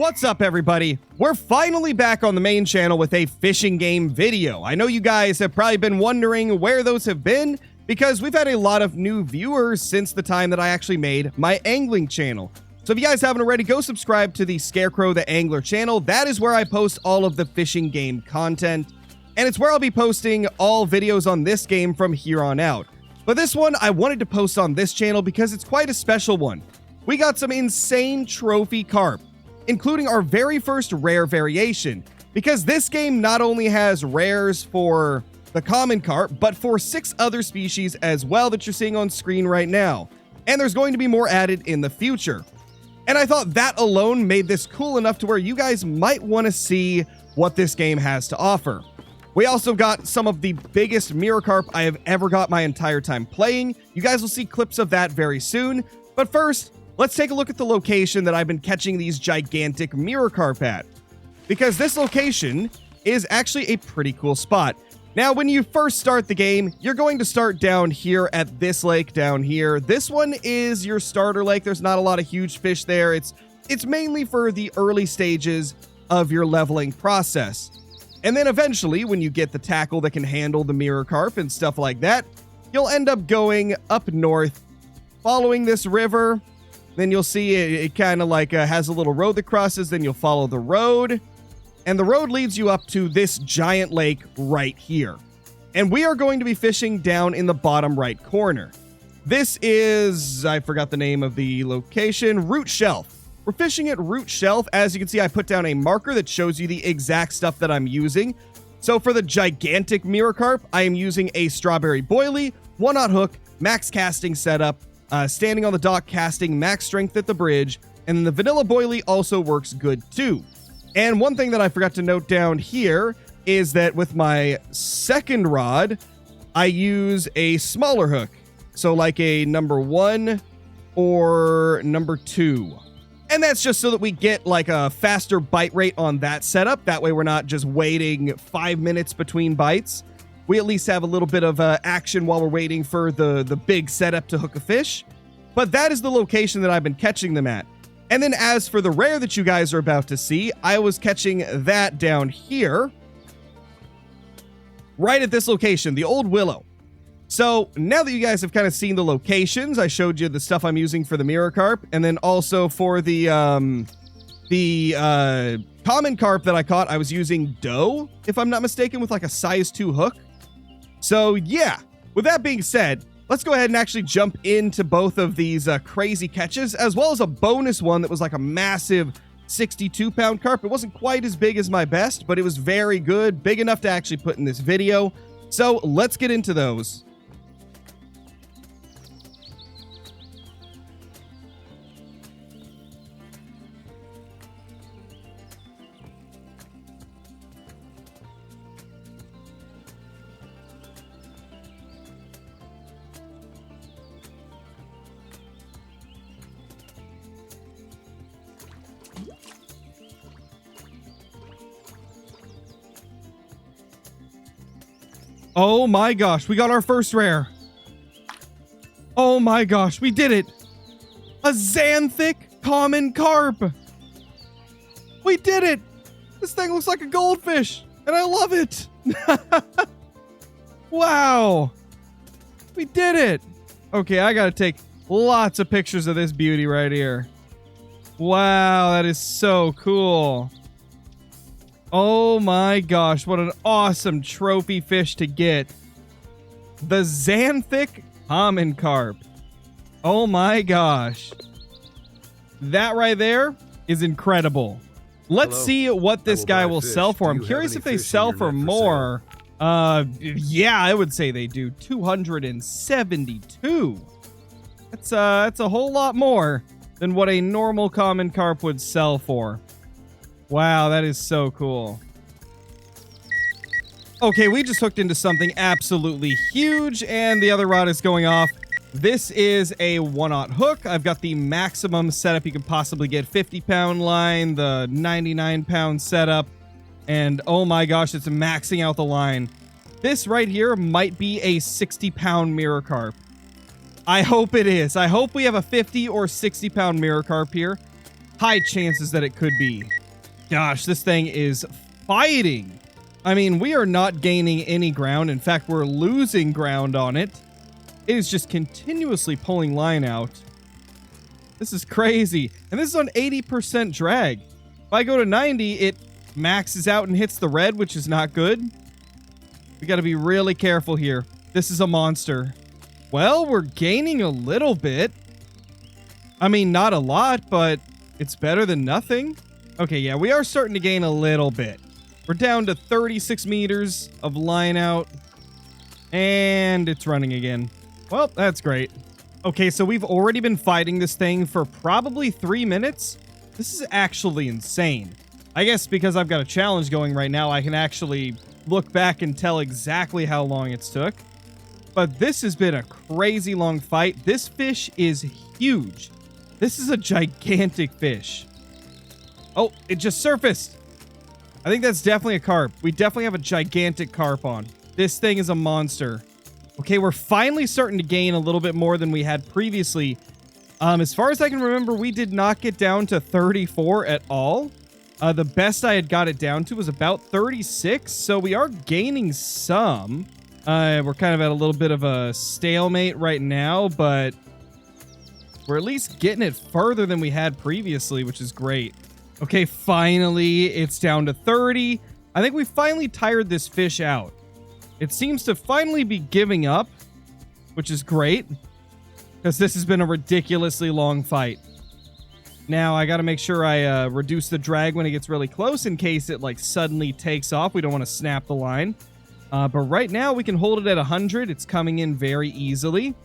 What's up, everybody? We're finally back on the main channel with a fishing game video. I know you guys have probably been wondering where those have been because we've had a lot of new viewers since the time that I actually made my angling channel. So if you guys haven't already, go subscribe to the Scarecrow the Angler channel. That is where I post all of the fishing game content, and it's where I'll be posting all videos on this game from here on out. But this one, I wanted to post on this channel because it's quite a special one. We got some insane trophy carp, including our very first rare variation, because this game not only has rares for the common carp, but for 6 other species as well that you're seeing on screen right now. And there's going to be more added in the future. And I thought that alone made this cool enough to where you guys might want to see what this game has to offer. We also got some of the biggest mirror carp I have ever got my entire time playing. You guys will see clips of that very soon. But first, let's take a look at the location that I've been catching these gigantic mirror carp at, because this location is actually a pretty cool spot. Now, when you first start the game, you're going to start down here at this lake down here. This one is your starter lake. There's not a lot of huge fish there. It's mainly for the early stages of your leveling process. And then eventually, when you get the tackle that can handle the mirror carp and stuff like that, you'll end up going up north, following this river. Then you'll see it kind of like has a little road that crosses. Then you'll follow the road. And the road leads you up to this giant lake right here. And we are going to be fishing down in the bottom right corner. This is, I forgot the name of the location, Root Shelf. We're fishing at Root Shelf. As you can see, I put down a marker that shows you the exact stuff that I'm using. So for the gigantic mirror carp, I am using a strawberry boilie, 1/0 hook, max casting setup, standing on the dock casting, max strength at the bridge, and then the vanilla boilie also works good too. And one thing that I forgot to note down here is that with my second rod, I use a smaller hook. So like a number 1 or number 2. And that's just so that we get like a faster bite rate on that setup. That way we're not just waiting 5 minutes between bites. We at least have a little bit of action while we're waiting for the big setup to hook a fish. But that is the location that I've been catching them at. And then as for the rare that you guys are about to see, I was catching that down here, right at this location, the Old Willow. So now that you guys have kind of seen the locations, I showed you the stuff I'm using for the mirror carp, and then also for the common carp that I caught, I was using doe, if I'm not mistaken, with like a size 2 hook. So yeah, with that being said, let's go ahead and actually jump into both of these crazy catches, as well as a bonus one that was like a massive 62-pound carp. It wasn't quite as big as my best, but it was very good, big enough to actually put in this video. So let's get into those. Oh my gosh, we got our first rare. Oh my gosh, we did it. A Xanthic common carp. We did it. This thing looks like a goldfish, and I love it. Wow. We did it. Okay, I gotta take lots of pictures of this beauty right here. Wow, that is so cool. Oh my gosh, what an awesome trophy fish to get. The Xanthic common carp. Oh my gosh. That right there is incredible. Let's see what this guy will sell for. I'm curious if they sell for more. Yeah, I would say they do. 272. That's a whole lot more than what a normal common carp would sell for. Wow, that is so cool. Okay, we just hooked into something absolutely huge, and the other rod is going off. This is a 1/0 hook. I've got the maximum setup you can possibly get. 50-pound line, the 99-pound setup, and oh my gosh, it's maxing out the line. This right here might be a 60-pound mirror carp. I hope it is. I hope we have a 50 or 60-pound mirror carp here. high chances that it could be. Gosh, this thing is fighting. I mean, we are not gaining any ground. In fact, we're losing ground on it. It is just continuously pulling line out. This is crazy. And this is on 80% drag. If I go to 90, it maxes out and hits the red, which is not good. We got to be really careful here. This is a monster. Well, we're gaining a little bit. I mean, not a lot, but it's better than nothing. Okay, yeah, we are starting to gain a little bit. We're down to 36 meters of line out. And it's running again. Well, that's great. Okay, so we've already been fighting this thing for probably 3 minutes. This is actually insane. I guess because I've got a challenge going right now, I can actually look back and tell exactly how long it's took. But this has been a crazy long fight. This fish is huge. This is a gigantic fish. Oh, it just surfaced. I think that's definitely a carp. We definitely have a gigantic carp on. This thing is a monster. Okay, we're finally starting to gain a little bit more than we had previously. As far as I can remember, we did not get down to 34 at all. The best I had got it down to was about 36, so we are gaining some. We're kind of at a little bit of a stalemate right now, but we're at least getting it further than we had previously, which is great. Okay, finally, it's down to 30. I think we finally tired this fish out. It seems to finally be giving up, which is great, because this has been a ridiculously long fight. Now, I got to make sure I reduce the drag when it gets really close in case it, like, suddenly takes off. We don't want to snap the line. But right now, we can hold it at 100. It's coming in very easily.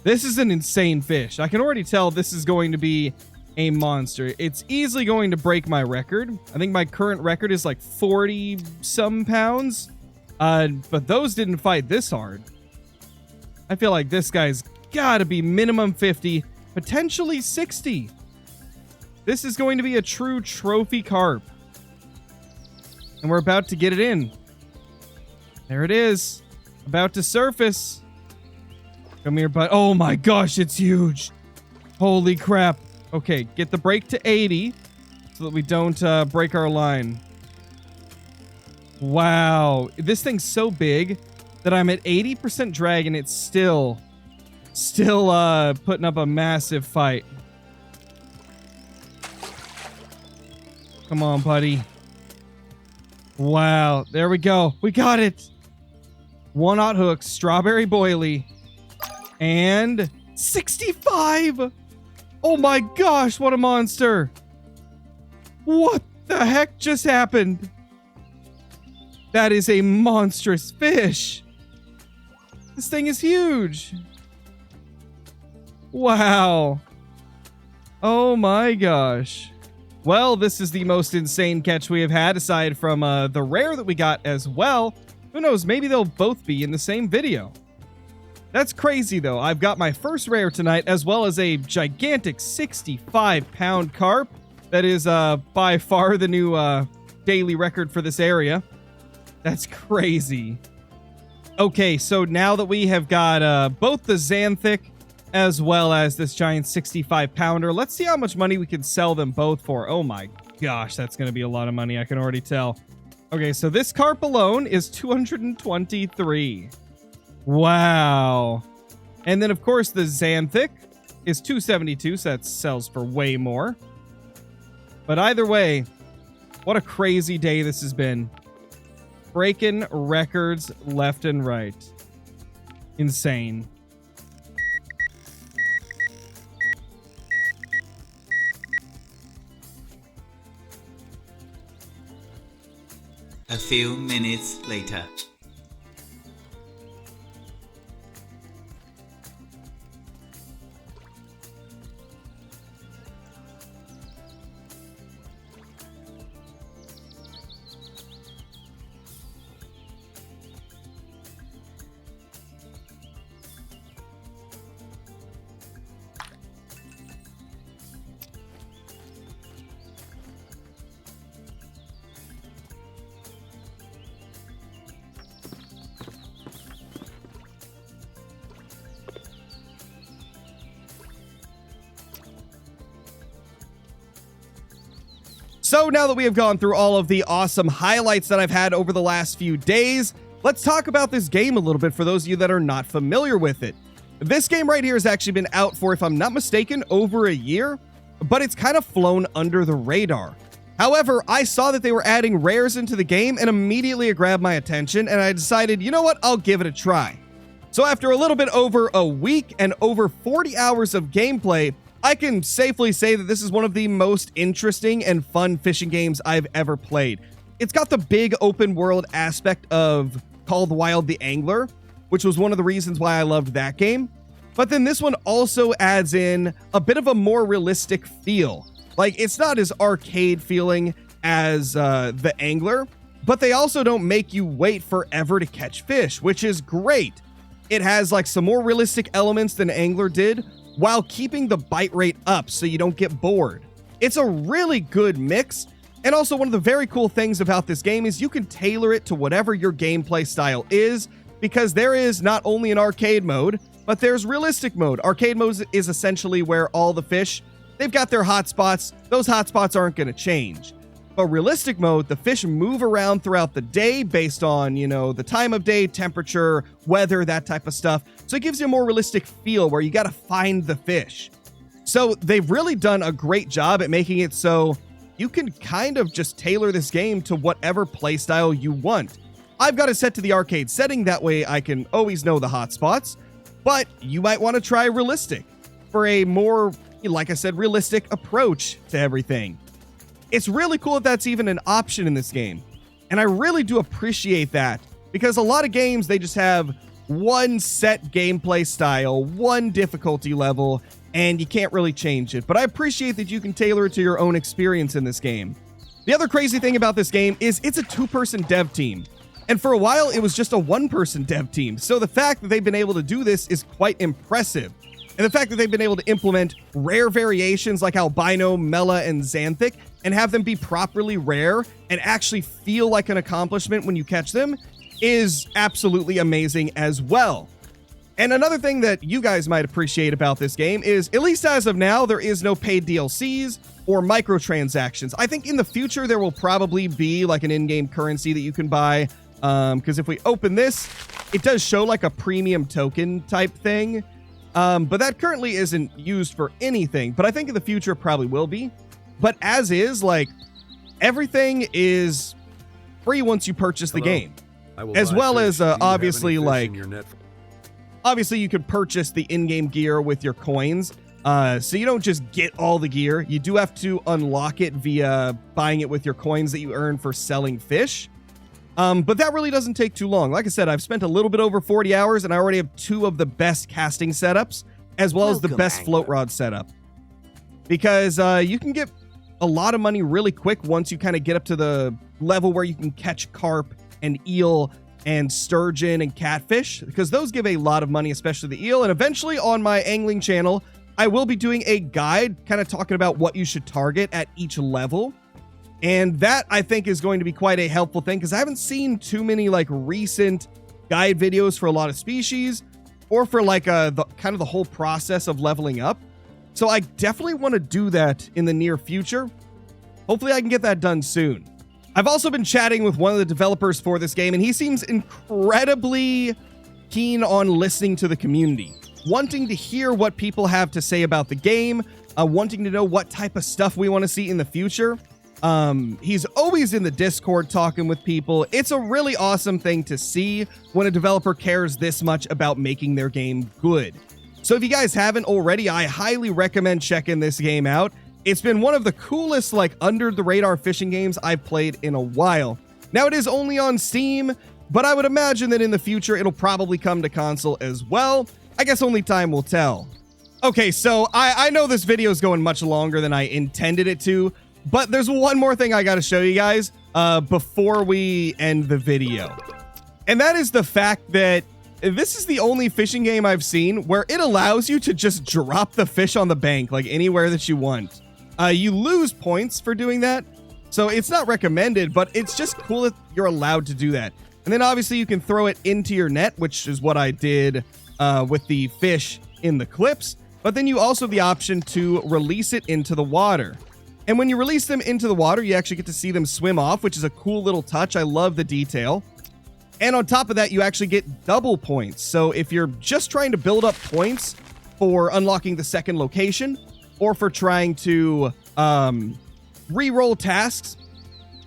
This is an insane fish. I can already tell this is going to be a monster. It's easily going to break my record. I think my current record is like 40-some pounds. But those didn't fight this hard. I feel like this guy's got to be minimum 50, potentially 60. This is going to be a true trophy carp. And we're about to get it in. There it is. About to surface. Come here, bud. Oh my gosh, it's huge. Holy crap. Okay, get the brake to 80 so that we don't break our line. Wow. This thing's so big that I'm at 80% drag and it's still putting up a massive fight. Come on, buddy. Wow. There we go. We got it. 1/0 hook, strawberry boilie, and 65. Oh my gosh, what a monster. What the heck just happened? That is a monstrous fish. This thing is huge. Wow. Oh my gosh. Well, this is the most insane catch we have had, aside from the rare that we got as well. Who knows, maybe they'll both be in the same video. That's crazy, though. I've got my first rare tonight, as well as a gigantic 65-pound carp. That is by far the new daily record for this area. That's crazy. Okay, so now that we have got both the Xanthic as well as this giant 65-pounder, let's see how much money we can sell them both for. Oh my gosh, that's going to be a lot of money, I can already tell. Okay, so this carp alone is 223. Wow. And then, of course, the Xanthic is 272, so that sells for way more. But either way, what a crazy day this has been. Breaking records left and right. Insane. A few minutes later. So now that we have gone through all of the awesome highlights that I've had over the last few days, let's talk about this game a little bit for those of you that are not familiar with it. This game right here has actually been out for, if I'm not mistaken, over a year, but it's kind of flown under the radar. However, I saw that they were adding rares into the game and immediately it grabbed my attention and I decided, you know what, I'll give it a try. So after a little bit over a week and over 40 hours of gameplay, I can safely say that this is one of the most interesting and fun fishing games I've ever played. It's got the big open world aspect of Call the Wild the Angler, which was one of the reasons why I loved that game. But then this one also adds in a bit of a more realistic feel. Like, it's not as arcade feeling as the Angler, but they also don't make you wait forever to catch fish, which is great. It has like some more realistic elements than Angler did, while keeping the bite rate up so you don't get bored. It's a really good mix, and also one of the very cool things about this game is you can tailor it to whatever your gameplay style is, because there is not only an arcade mode, but there's realistic mode. Arcade mode is essentially where all the fish, they've got their hotspots. Those hotspots aren't going to change. But realistic mode, the fish move around throughout the day based on, you know, the time of day, temperature, weather, that type of stuff. So it gives you a more realistic feel where you got to find the fish. So they've really done a great job at making it so you can kind of just tailor this game to whatever playstyle you want. I've got it set to the arcade setting, that way I can always know the hotspots, but you might want to try realistic for a more, like I said, realistic approach to everything. It's really cool that that's even an option in this game. And I really do appreciate that, because a lot of games, they just have one set gameplay style, one difficulty level, and you can't really change it. But I appreciate that you can tailor it to your own experience in this game. The other crazy thing about this game is it's a two-person dev team. And for a while, it was just a one-person dev team. So the fact that they've been able to do this is quite impressive. And the fact that they've been able to implement rare variations like Albino, Mela, and Xanthic, and have them be properly rare and actually feel like an accomplishment when you catch them is absolutely amazing as well. And another thing that you guys might appreciate about this game is, at least as of now, there is no paid DLCs or microtransactions. I think in the future there will probably be like an in-game currency that you can buy, because if we open this, it does show like a premium token type thing. But that currently isn't used for anything, but I think in the future it probably will be. But as is, like, everything is free once you purchase the game. As well as, obviously, like, obviously you could purchase the in-game gear with your coins. So you don't just get all the gear. You do have to unlock it via buying it with your coins that you earn for selling fish. But that really doesn't take too long. Like I said, I've spent a little bit over 40 hours and I already have 2 of the best casting setups, as well as the best float rod setup. Because you can get a lot of money really quick once you kind of get up to the level where you can catch carp and eel and sturgeon and catfish, because those give a lot of money, especially the eel. And eventually on my angling channel, I will be doing a guide kind of talking about what you should target at each level. And that, I think, is going to be quite a helpful thing, because I haven't seen too many like recent guide videos for a lot of species, or for like the kind of the whole process of leveling up. So I definitely want to do that in the near future. Hopefully I can get that done soon. I've also been chatting with one of the developers for this game, and he seems incredibly keen on listening to the community, wanting to hear what people have to say about the game, wanting to know what type of stuff we want to see in the future. He's always in the Discord talking with people. It's a really awesome thing to see when a developer cares this much about making their game good. So if you guys haven't already, I highly recommend checking this game out. It's been one of the coolest, like, under the radar fishing games I've played in a while. Now, it is only on Steam, but I would imagine that in the future it'll probably come to console as well. I guess only time will tell. Okay, so I know this video is going much longer than I intended it to, but there's one more thing I got to show you guys before we end the video. And that is the fact that this is the only fishing game I've seen where it allows you to just drop the fish on the bank, like anywhere that you want. You lose points for doing that, so it's not recommended, but it's just cool that you're allowed to do that. And then obviously you can throw it into your net, which is what I did with the fish in the clips. But then you also have the option to release it into the water. And when you release them into the water, you actually get to see them swim off, which is a cool little touch. I love the detail. And on top of that, you actually get double points. So if you're just trying to build up points for unlocking the second location, or for trying to re-roll tasks,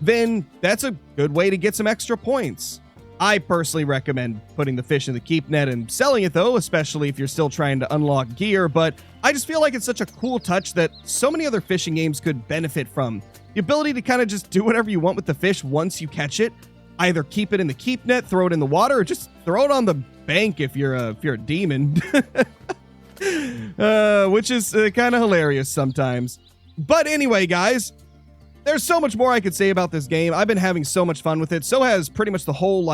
then that's a good way to get some extra points. I personally recommend putting the fish in the keep net and selling it though, especially if you're still trying to unlock gear, but I just feel like it's such a cool touch that so many other fishing games could benefit from. The ability to kind of just do whatever you want with the fish once you catch it. Either keep it in the keep net, throw it in the water, or just throw it on the bank if you're a demon. Which is kind of hilarious sometimes. But anyway, guys, there's so much more I could say about this game. I've been having so much fun with it. So has pretty much the whole,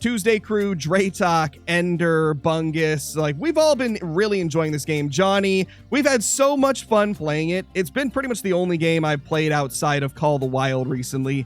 Tuesday crew, Draytalk, Ender, Bungus. We've all been really enjoying this game. Johnny, we've had so much fun playing it. It's been pretty much the only game I've played outside of Call of the Wild recently.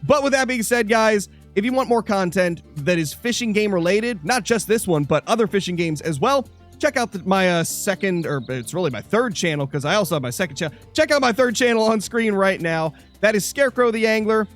But with that being said, guys, if you want more content that is fishing game related, not just this one, but other fishing games as well, check out my second, or it's really my third channel, because I also have my second channel. Check out my third channel on screen right now. That is Scarecrow the Angler.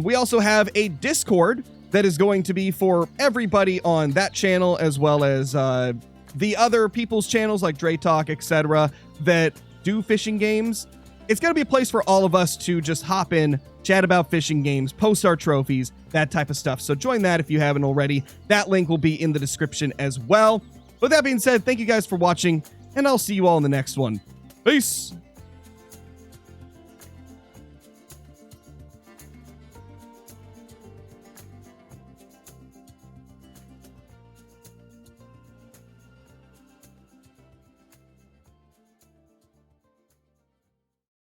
We also have a Discord that is going to be for everybody on that channel, as well as the other people's channels like Draytalk, etc., that do fishing games. It's going to be a place for all of us to just hop in, chat about fishing games, post our trophies, that type of stuff. So join that if you haven't already. That link will be in the description as well. With that being said, thank you guys for watching, and I'll see you all in the next one. Peace!